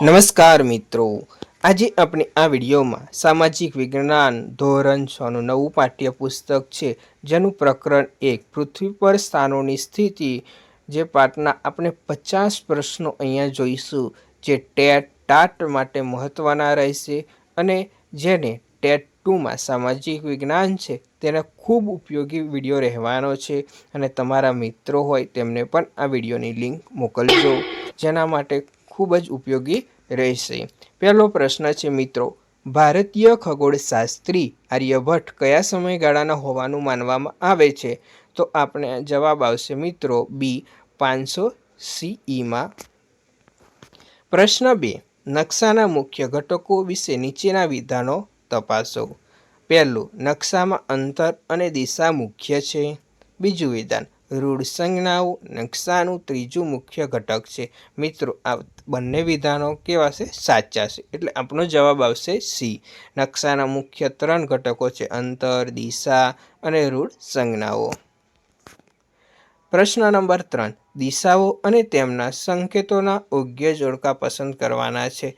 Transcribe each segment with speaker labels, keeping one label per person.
Speaker 1: નમસ્કાર મિત્રો, આજે આપણે આ વિડીયોમાં સામાજિક વિજ્ઞાન ધોરણ 6 નું નવું પાઠ્યપુસ્તક છે, જેનું પ્રકરણ 1 પૃથ્વી પર સ્થાનોની સ્થિતિ, જે પાઠના આપણે 50 પ્રશ્નો અહીંયા જોઈશું, જે ટાટ માટે મહત્વના રહેશે અને જેને ટેટ 2માં સામાજિક વિજ્ઞાન છે તેને ખૂબ ઉપયોગી વિડીયો રહેવાનો છે. અને તમારા મિત્રો હોય તેમને પણ આ વિડીયોની લિંક મોકલજો, જેના માટે ખૂબ જ ઉપયોગી રહેશે. પહેલો પ્રશ્ન છે મિત્રો, ભારતીય ખગોળશાસ્ત્રી આર્યભટ્ટ કયા સમયગાળાના હોવાનું માનવામાં આવે છે? તો આપણે જવાબ આવશે મિત્રો બી 500 CEમાં. પ્રશ્ન 2, નકશાના મુખ્ય ઘટકો વિશે નીચેના વિધાનો તપાસો. પહેલું, નકશામાં અંતર અને દિશા મુખ્ય છે. બીજું વિધાન, રૂઢ સંજ્ઞાઓ નકશાનું ત્રીજું મુખ્ય ઘટક છે. મિત્રો, આ બંને વિધાનો કેવા છે? સાચા છે. એટલે આપણો જવાબ આવશે સી. નકશાના મુખ્ય 3 ઘટકો છે: અંતર, દિશા અને રૂઢ સંજ્ઞાઓ. પ્રશ્ન નંબર 3, દિશાઓ અને તેમના સંકેતોના યોગ્ય જોડકા પસંદ કરવાના છે.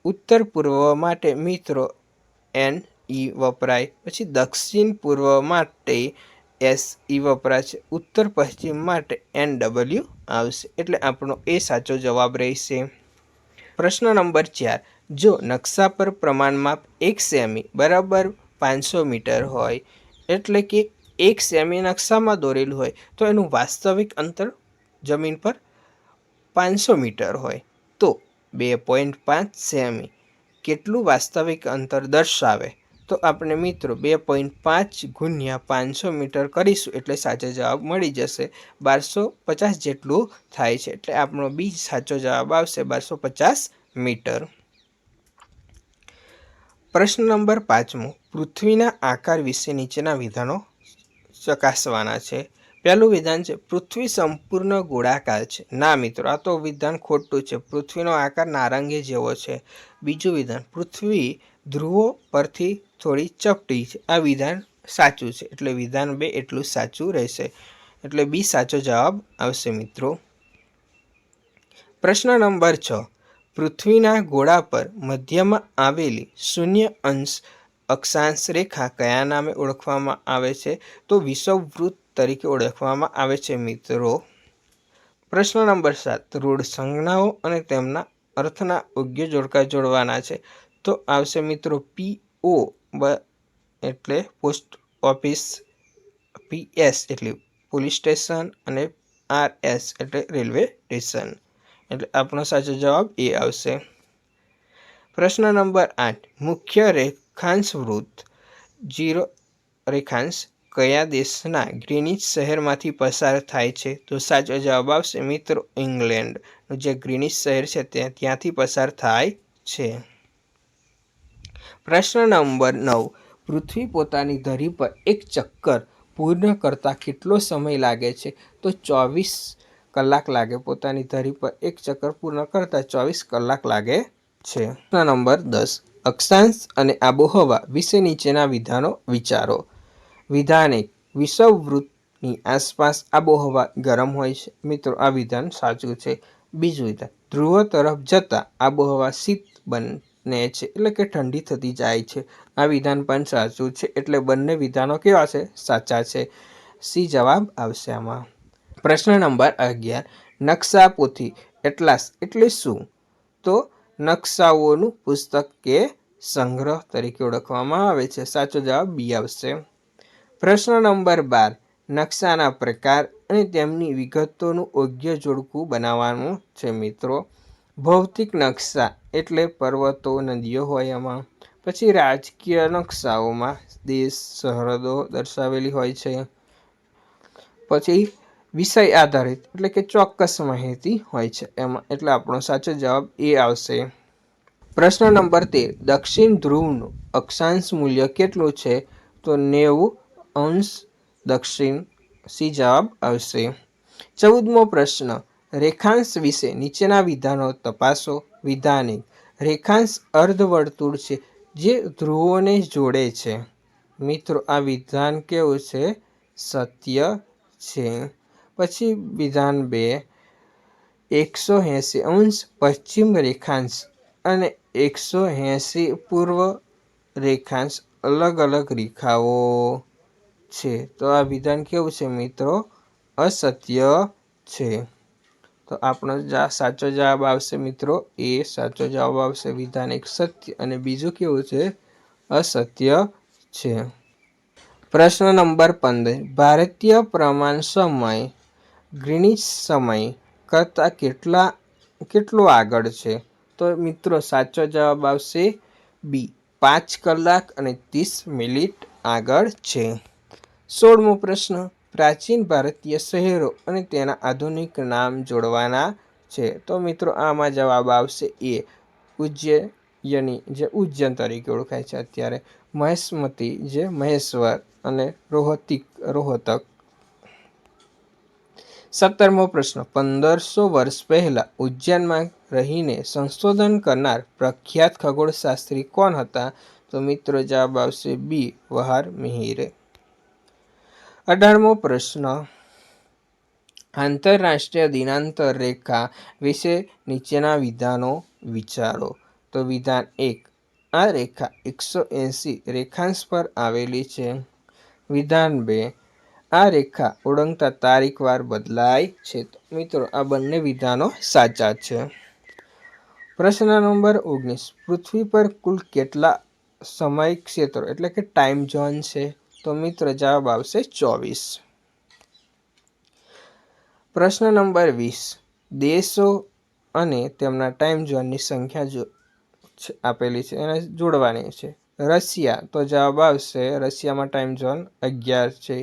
Speaker 1: ઉત્તર પૂર્વ માટે મિત્રો NE વપરાય, પછી દક્ષિણ પૂર્વ માટે SE વપરાય છે, ઉત્તર પશ્ચિમ માટે NW આવશે. એટલે આપણો એ સાચો જવાબ રહેશે. પ્રશ્ન નંબર 4, જો નકશા પર પ્રમાણ માપ 1 સેમી બરાબર 500 મીટર હોય, એટલે કે 1 સેમી નકશામાં દોરેલું હોય, તો એનું વાસ્તવિક અંતર જમીન પર 500 મીટર હોય, તો 2.5 સેમી કેટલું વાસ્તવિક અંતર દર્શાવે? તો આપણે મિત્રો 2.5 ગુણ્યા 500 મીટર કરીશું, એટલે સાચો જવાબ મળી જશે. 1250 જેટલું થાય છે. એટલે આપણો બી સાચો જવાબ આવશે, 1250 મીટર. પ્રશ્ન નંબર 5, પૃથ્વીના આકાર વિશે નીચેના વિધાનો ચકાસવાના છે. પહેલું વિધાન છે, પૃથ્વી સંપૂર્ણ ગોળાકાર છે. ના મિત્રો, આ તો વિધાન ખોટું છે. પૃથ્વીનો આકાર નારંગી જેવો છે. બીજું વિધાન, પૃથ્વી ધ્રુવો પરથી થોડી ચપટી છે. આ વિધાન સાચું છે. એટલે વિધાન 2 એટલું સાચું રહેશે. એટલે બી સાચો જવાબ આવશે મિત્રો. પ્રશ્ન નંબર 6, પૃથ્વીના ગોળા પર મધ્યમાં આવેલી 0° અક્ષાંશ રેખા કયા નામે ઓળખવામાં આવે છે? તો વિષુવવૃત્ત તરીકે ઓળખવામાં આવે છે મિત્રો. પ્રશ્ન નંબર 7, રૂઢ સંજ્ઞાઓ અને તેમના અર્થના યોગ્ય જોડકા જોડવાના છે. તો આવશે મિત્રો PO એટલે પોસ્ટ ઓફિસ, PS એટલે પોલીસ સ્ટેશન અને RS એટલે રેલવે સ્ટેશન. એટલે આપણો સાચો જવાબ એ આવશે. પ્રશ્ન નંબર 8, મુખ્ય રેખાંશ વૃત્ત 0 રેખાંશ કયા દેશના ગ્રીનિચ શહેરમાંથી પસાર થાય છે? તો સાચો જવાબ આવશે મિત્રો ઇંગ્લેન્ડનું જે ગ્રીનિચ શહેર છે ત્યાંથી પસાર થાય છે. પ્રશ્ન નંબર 9, પૃથ્વી પોતાની ધરી પર એક ચક્કર પૂર્ણ કરતા કેટલો સમય લાગે છે? તો 24 કલાક લાગે. પોતાની ધરી પર એક ચક્કર પૂર્ણ કરતા 24 કલાક લાગે છે. પ્રશ્ન નંબર 10, અક્ષાંશ અને આબોહવા વિશે નીચેના વિધાનો વિચારો. વિધાન 1, વિષુવવૃત્તની આસપાસ આબોહવા ગરમ હોય છે. મિત્રો, આ વિધાન સાચું છે. બીજું વિધાન, ધ્રુવ તરફ જતા આબોહવા શીત બને છે, એટલે કે ઠંડી થતી જાય છે. આ વિધાન પણ સાચું છે. એટલે બંને વિધાનો કેવા છે? સાચા છે. સી જવાબ આવશે આમાં. પ્રશ્ન નંબર 11, નકશા પોથી એટલાસ એટલે શું? તો નકશાઓનું પુસ્તક કે સંગ્રહ તરીકે ઓળખવામાં આવે છે. સાચો જવાબ બી આવશે. પ્રશ્ન નંબર 12, નકશાના પ્રકાર અને તેમની વિગતોનું યોગ્ય જોડકું બનાવવાનું છે મિત્રો. ભૌતિક નકશા એટલે પર્વતો, નદીઓ હોય એમાં. પછી રાજકીય નકશાઓમાં દેશ, સરહદો દર્શાવેલી હોય છે. પછી વિષય આધારિત એટલે કે ચોક્કસ માહિતી હોય છે એમાં. એટલે આપણો સાચો જવાબ એ આવશે. પ્રશ્ન નંબર 13, દક્ષિણ ધ્રુવનું અક્ષાંશ મૂલ્ય કેટલું છે? તો 90° દક્ષિણ. સી જવાબ આવશે. 14મો પ્રશ્ન, રેખાંશ વિશે નીચેના વિધાનો તપાસો. વિધાન 1, રેખાંશ અર્ધવર્તુળ છે જે ધ્રુવોને જોડે છે. મિત્રો, આ વિધાન કેવું છે? સત્ય છે. પછી વિધાન 2, 180° પશ્ચિમ રેખાંશ અને 180 પૂર્વ રેખાંશ અલગ અલગ રેખાઓ છે. તો આ વિધાન કેવું છે મિત્રો? અસત્ય છે. તો આપણો સાચો જવાબ આવશે મિત્રો એ. સાચો જવાબ આવશે. વિધાન એક સત્ય અને બીજું કેવું છે? અસત્ય છે. પ્રશ્ન નંબર 15. ભારતીય પ્રમાણ સમય ગ્રીનિચ સમય કરતાં કેટલો આગળ છે? તો મિત્રો સાચો જવાબ આવશે બી. 5 કલાક અને 30 મિનિટ આગળ છે. 16મો પ્રશ્ન. પ્રાચીન ભારતીય શહેરો અને તેના આધુનિક નામ જોડવાના છે. તો મિત્રો આમાં જવાબ આવશે એ. ઉજ્જૈની જે ઉજ્જૈન તરીકે ઓળખાય છે અત્યારે, મહેશ્મતી જે મહેશ્વર અને રોહતક. 17મો પ્રશ્ન. 1500 વર્ષ પહેલા ઉજ્જૈનમાં રહીને સંશોધન કરનાર પ્રખ્યાત ખગોળશાસ્ત્રી કોણ હતા? તો મિત્રો જવાબ આવશે બી. વહાર મિહિર. 18મો પ્રશ્ન. આંતરરાષ્ટ્રીય દિનાંતર રેખા વિશે નીચેના વિધાનો વિચારો. તો વિધાન 1. આ રેખા 180 રેખાંશ પર આવેલી છે. વિધાન 2. આ રેખા ઓળંગતા તારીખવાર બદલાય છે. તો મિત્રો આ બંને વિધાનો સાચા છે. પ્રશ્ન નંબર 19. પૃથ્વી પર કુલ કેટલા સમય ક્ષેત્રો એટલે કે ટાઈમ ઝોન છે? તો મિત્રો જવાબ આવશે 24. પ્રશ્ન નંબર 20. દેશો અને તેમના ટાઈમ ઝોનની સંખ્યા આપેલી છે એને જોડવાની છે. રશિયા, તો જવાબ આવશે રશિયામાં ટાઈમ ઝોન 11 છે.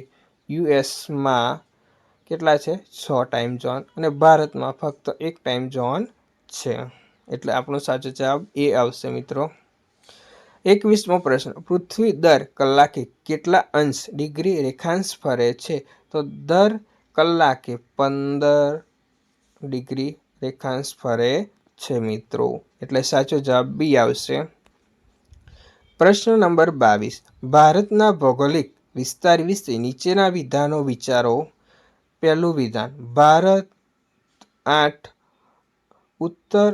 Speaker 1: યુએસમાં કેટલા છે? 6 ટાઈમ ઝોન. અને ભારતમાં ફક્ત 1 ટાઈમ ઝોન છે. એટલે આપણો સાચો જવાબ એ આવશે મિત્રો. 21મો પ્રશ્ન. પૃથ્વી દર કલાકે કેટલા અંશ ડિગ્રી રેખાંશ ફરે છે? તો દર કલાકે 15 ડિગ્રી રેખાંશ ફરે છે મિત્રો. એટલે સાચો જવાબ બી આવશે. પ્રશ્ન નંબર 22. ભારતના ભૌગોલિક વિસ્તાર વિશે નીચેના વિધાનો વિચારો. પહેલું વિધાન. ભારત 8 ઉત્તર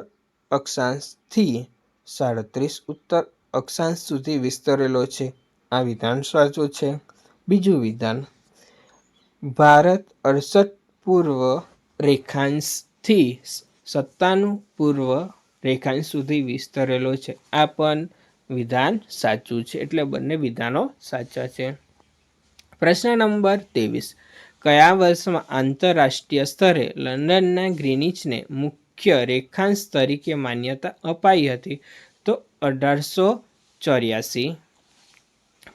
Speaker 1: અક્ષાંશથી 37 ઉત્તર અક્ષાંશ સુધી વિસ્તરેલો છે. આ વિધાન સાચું છે. બીજું વિધાન. ભારત 68 પૂર્વ રેખાંશથી 97 પૂર્વ રેખાંશ સુધી વિસ્તરેલો છે. આ પણ વિધાન સાચું છે. એટલે બંને વિધાનો સાચા છે. પ્રશ્ન નંબર 23. કયા વર્ષમાં આંતરરાષ્ટ્રીય સ્તરે લંડનના ગ્રીનિચને મુખ્ય રેખાંશ તરીકે માન્યતા અપાઈ હતી? તો 1884.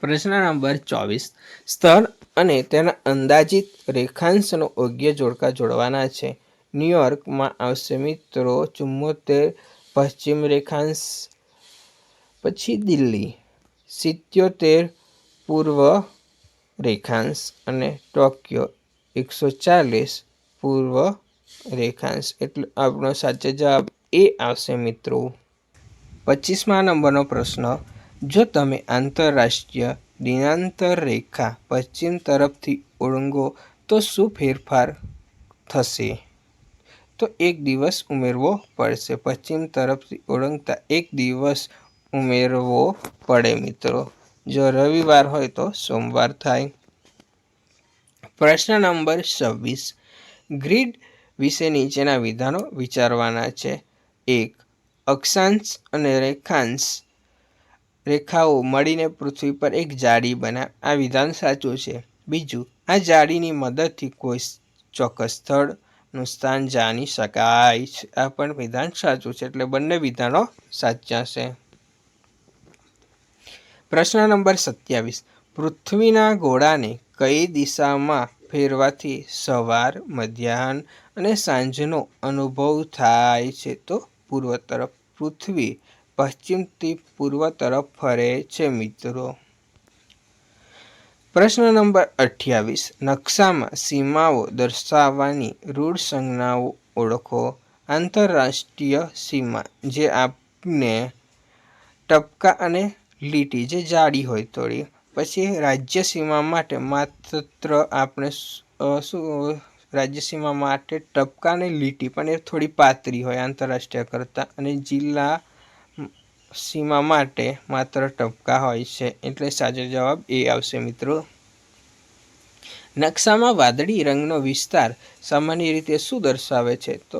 Speaker 1: પ્રશ્ન નંબર 24. સ્થળ અને તેના અંદાજિત રેખાંશનો યોગ્ય જોડકા જોડવાના છે. ન્યુયોર્કમાં આવશે મિત્રો 74 પશ્ચિમ રેખાંશ. પછી દિલ્હી 77 પૂર્વ રેખાંશ અને ટોક્યો 140 પૂર્વ રેખાંશ. એટલે આપણો સાચો જવાબ એ આવશે મિત્રો. 25મા નંબરનો પ્રશ્ન. જો તમે આંતરરાષ્ટ્રીય દિનાંતર રેખા પશ્ચિમ તરફથી ઓળંગો તો શું ફેરફાર થશે? તો 1 દિવસ ઉમેરવો પડશે. પશ્ચિમ તરફથી ઓળંગતા 1 દિવસ ઉમેરવો પડે મિત્રો. જો રવિવાર હોય તો સોમવાર થાય. પ્રશ્ન નંબર 26. ગ્રીડ વિશે નીચેના વિધાનો વિચારવાના છે. 1. અક્ષાંશ અને રેખાઓ મળીને પૃથ્વી પર એક જાળી બનાવે. આ વિધાન સાચું છે. બીજું. આ જાળીની મદદથી કોઈ ચોક્કસ સ્થળનું સ્થાન જાણી શકાય છે. આ પણ વિધાન સાચું છે. એટલે બંને વિધાનો સાચા છે. પ્રશ્ન નંબર 27. પૃથ્વીના ગોળાને કઈ દિશામાં ફેરવાથી સવાર, મધ્યાહન અને સાંજનો અનુભવ થાય છે? તો પૂર્વ તરફ. પૃથ્વી પશ્ચિમથી પૂર્વ તરફ ફરે છે મિત્રો. પ્રશ્ન નંબર 28. નકશામાં સીમાઓ દર્શાવવાની રૂઢ સંજ્ઞાઓ ઓળખો. આંતરરાષ્ટ્રીય સીમા જે આપને ટપકા અને લીટી જે જાડી હોય થોડી. પછી રાજ્ય સીમા માટે માત્ર આપણે રાજ્ય સીમા માટે ટપકા અને લીટી પણ એ થોડી પાતળી હોય આંતરરાષ્ટ્રીય કરતાં. અને જિલ્લા સીમા માટે માત્ર ટપકા હોય છે, એટલે સાચો જવાબ એ આવશે મિત્રો. નકશામાં વાદળી રંગનો વિસ્તાર સામાન્ય રીતે શું દર્શાવે છે? તો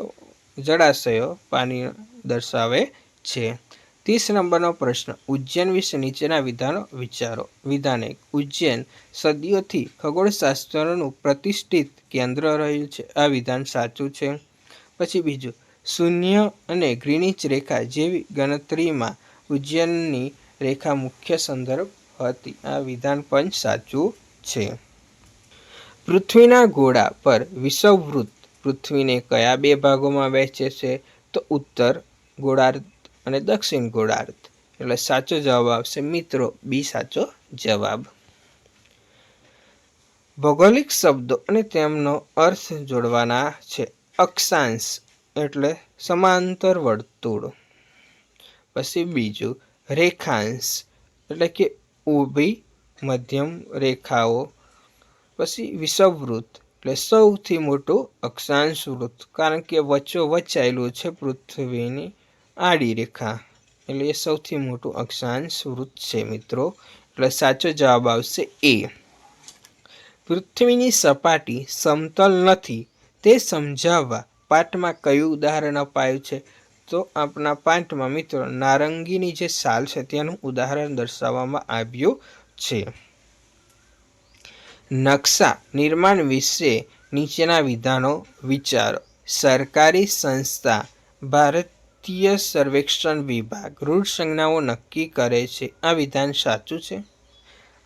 Speaker 1: જળાશયો પાણી દર્શાવે છે. 30 નંબરનો પ્રશ્ન, ઉજ્જૈન વિશે નીચેના વિધાનો વિચારો. વિધાન 1, ઉજ્જૈન સદીઓથી ખગોળશાસ્ત્રનું પ્રતિષ્ઠિત કેન્દ્ર રહ્યું છે. આ વિધાન સાચું છે. પછી બીજું, શૂન્ય અને ગ્રીનિચ રેખા જેવી ગણતરીમાં ઉજ્જૈનની રેખા મુખ્ય સંદર્ભ હતી. આ વિધાન પણ સાચું છે. પૃથ્વીના ગોળા પર વિષુવવૃત્ત પૃથ્વીને કયા બે ભાગોમાં વહેંચે છે? તો ઉત્તર ગોળાર્ધ અને દક્ષિણ ગોળાર્ધ. એટલે સાચો જવાબ આવશે મિત્રો બી સાચો જવાબ. ભૌગોલિક શબ્દો અને તેમનો અર્થ જોડવાના છે. અક્ષાંશ એટલે સમાંતર વર્તુળ. પછી બીજું, રેખાંશ એટલે કે ઊભી મધ્યમ રેખાઓ. પછી વિષુવવૃત્ત એટલે સૌથી મોટું અક્ષાંશ વૃત્ત, કારણ કે વચ્ચોવચ્ચ આવેલું છે પૃથ્વીની આડી રેખા, એટલે એ સૌથી મોટું અક્ષાંશ વૃત્ત છે મિત્રો. એટલે સાચો જવાબ આવશે એ. પૃથ્વીની સપાટી સમતલ નથી તે સમજાવવા પાઠમાં કયું ઉદાહરણ અપાયું છે? તો આપણા પાઠમાં મિત્રો નારંગીની જે સાલ છે તેનું ઉદાહરણ દર્શાવવામાં આવ્યું છે. નકશા નિર્માણ વિશે નીચેના વિધાનો વિચારો. સરકારી સંસ્થા ભારતીય સર્વેક્ષણ વિભાગ રૂઢ સંજ્ઞાઓ નક્કી કરે છે. આ વિધાન સાચું છે.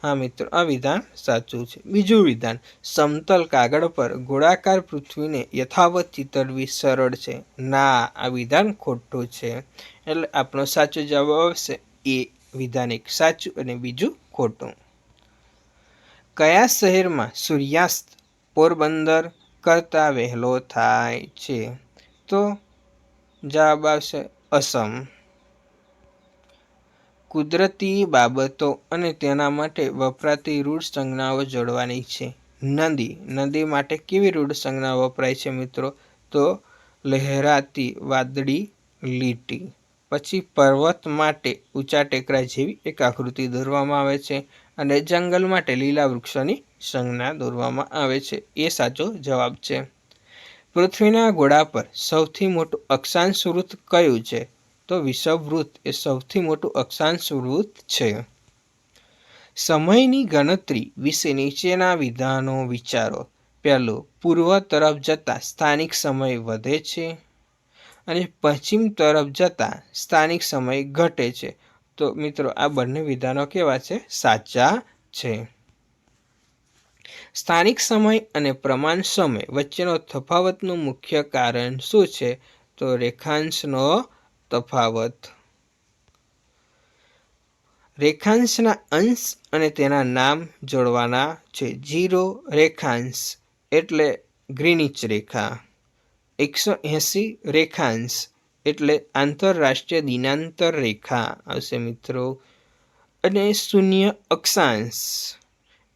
Speaker 1: હા મિત્રો, આ વિધાન સાચું છે. બીજું વિધાન, સમતલ કાગળ પર ગોળાકાર પૃથ્વીને યથાવત ચિતરવી સરળ છે. ના, આ વિધાન ખોટું છે. એટલે આપણો સાચો જવાબ આવશે એ. વિધાન એક સાચું અને બીજું ખોટું. કયા શહેરમાં સૂર્યાસ્ત પોરબંદર કરતાં વહેલો થાય છે? તો જવાબ આવશે અસમ. કુદરતી બાબતો અને તેના માટે વપરાતી રૂઢ સંજ્ઞાઓ જોડવાની છે. નદી માટે કેવી રૂઢ સંજ્ઞાઓ વપરાય છે મિત્રો? તો લહેરાતી વાદળી લીટી. પછી પર્વત માટે ઊંચા ટેકરા જેવી એક આકૃતિ દોરવામાં આવે છે, અને જંગલ માટે લીલા વૃક્ષોની સંજ્ઞા દોરવામાં આવે છે. એ સાચો જવાબ છે. પૃથ્વીના ગોળા પર સૌથી મોટું અક્ષાંશ વૃત્ત કયું છે? તો વિષુવવૃત્ત એ સૌથી મોટું અક્ષાંશ વૃત્ત છે. સમયની ગણતરી વિશે નીચેના વિધાનો વિચારો. પહેલું, પૂર્વ તરફ જતાં સ્થાનિક સમય વધે છે અને પશ્ચિમ તરફ જતાં સ્થાનિક સમય ઘટે છે. તો મિત્રો આ બંને વિધાનો કેવા છે? સાચા છે. સ્થાનિક સમય અને પ્રમાણ સમય વચ્ચેનો તફાવતનું મુખ્ય કારણ શું છે? તો રેખાંશનો તફાવત. રેખાંશના અંશ અને તેના નામ જોડવાના છે. 0 રેખાંશ એટલે ગ્રીનિચ રેખા. 180 રેખાંશ એટલે આંતરરાષ્ટ્રીય દિનાંતર રેખા આવશે મિત્રો. અને 0 અક્ષાંશ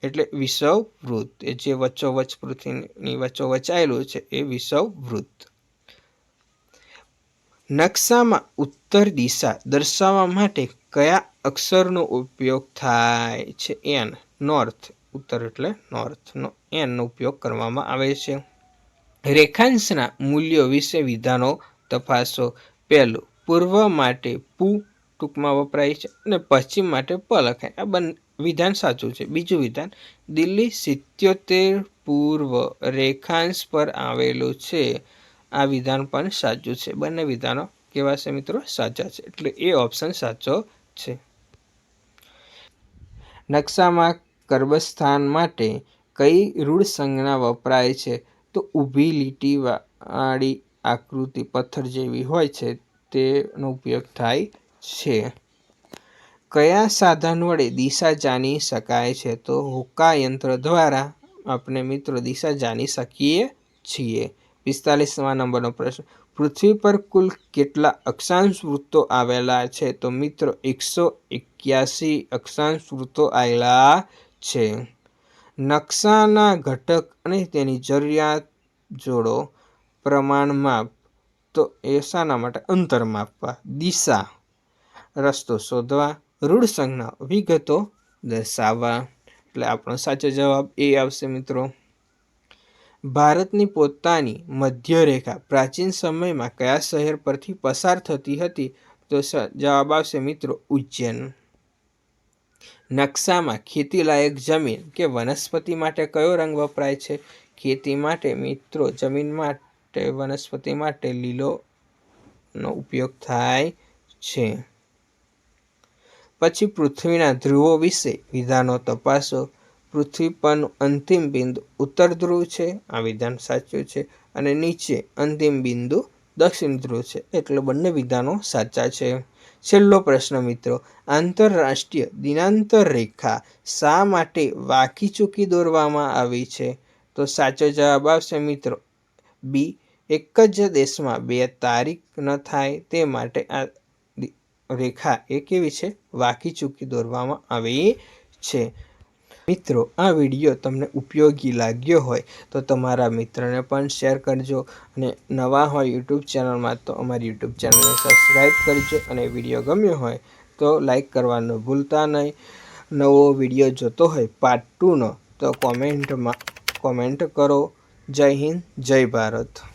Speaker 1: એટલે વિષુવવૃત્ત, જે વચ્ચોવચ્ચ પૃથ્વીની વચ્ચોવચ્ચ આવેલું છે એ વિષુવવૃત્ત. નકશામાં ઉત્તર દિશા દર્શાવવા માટે કયા અક્ષરનો ઉપયોગ થાય છે? એન. નોર્થ. ઉત્તર એટલે નોર્થનો એનનો ઉપયોગ કરવામાં આવે છે. રેખાંશના મૂલ્યો વિશે વિધાનો તપાસો. પહેલું, પૂર્વ માટે પૂ ટૂંકમાં વપરાય છે અને પશ્ચિમ માટે પ લખાય. આ બંને વિધાન સાચું છે. બીજું વિધાન, દિલ્હી 77 પૂર્વ રેખાંશ પર આવેલું છે. આ વિધાન પણ સાચું છે. બંને વિધાનો કેવા છે મિત્રો? સાચા છે. એટલે એ ઓપ્શન સાચો છે. નકશામાં કર્બસ્થાન માટે કઈ રૂઢ સંજ્ઞા વપરાય છે? તો ઊભી લીટીવાળી આકૃતિ પથ્થર જેવી હોય છે તેનો ઉપયોગ થાય છે. કયા સાધન વડે દિશા જાણી શકાય છે? તો હોકા યંત્ર દ્વારા આપણે મિત્રો દિશા જાણી શકીએ છીએ. 45મા નંબરનો પ્રશ્ન, પૃથ્વી પર કુલ કેટલા અક્ષાંશ વૃત્તો આવેલા છે? તો મિત્રો 181 અક્ષાંશ વૃત્તો આવેલા છે. નકશાના ઘટક અને તેની જરૂરિયાત જોડો. પ્રમાણ માપ, તો એ શાના માટે? અંતર માપવા. દિશા, રસ્તો શોધવા, રૂઢ સંજ્ઞા વિગતો દર્શાવવા. એટલે આપણો સાચો જવાબ એ આવશે મિત્રો. ભારતની પોતાની મધ્યરેખા પ્રાચીન સમયમાં કયા શહેર પરથી પસાર થતી હતી? તો જવાબ આવશે મિત્રો ઉજ્જૈન. નકશામાં ખેતીલાયક જમીન કે વનસ્પતિ માટે કયો રંગ વપરાય છે? ખેતી માટે મિત્રો જમીન માટે વનસ્પતિ માટે લીલોનો ઉપયોગ થાય છે. પછી પૃથ્વીના ધ્રુવો વિશે વિધાનો તપાસો. પૃથ્વી પરનું અંતિમ બિંદુ ઉત્તર ધ્રુવ છે, આ વિધાન સાચું છે. અને નીચે અંતિમ બિંદુ દક્ષિણ ધ્રુવ છે, એટલે બંને વિધાનો સાચા છે. છેલ્લો પ્રશ્ન મિત્રો, આંતરરાષ્ટ્રીય દિનાંતર રેખા શા માટે વાંકી ચૂકી દોરવામાં આવી છે? તો સાચો જવાબ આવશે મિત્રો બી. એક જ દેશમાં બે તારીખ ન થાય તે માટે આ રેખા એ કેવી છે? વાંકી ચૂકી દોરવામાં આવી છે. મિત્રો, આ વિડીયો તમને ઉપયોગી લાગ્યો હોય તો તમારા મિત્રને પણ શેર કરજો. અને નવા હોય યુટ્યુબ ચેનલમાં તો અમારી યુટ્યુબ ચેનલને સબસ્ક્રાઈબ કરજો. અને વિડીયો ગમ્યો હોય તો લાઈક કરવાનું ભૂલતા નહીં. નવો વિડીયો જોતો હોય પાર્ટ 2નો તો કોમેન્ટ કરો. જય હિન્દ, જય ભારત.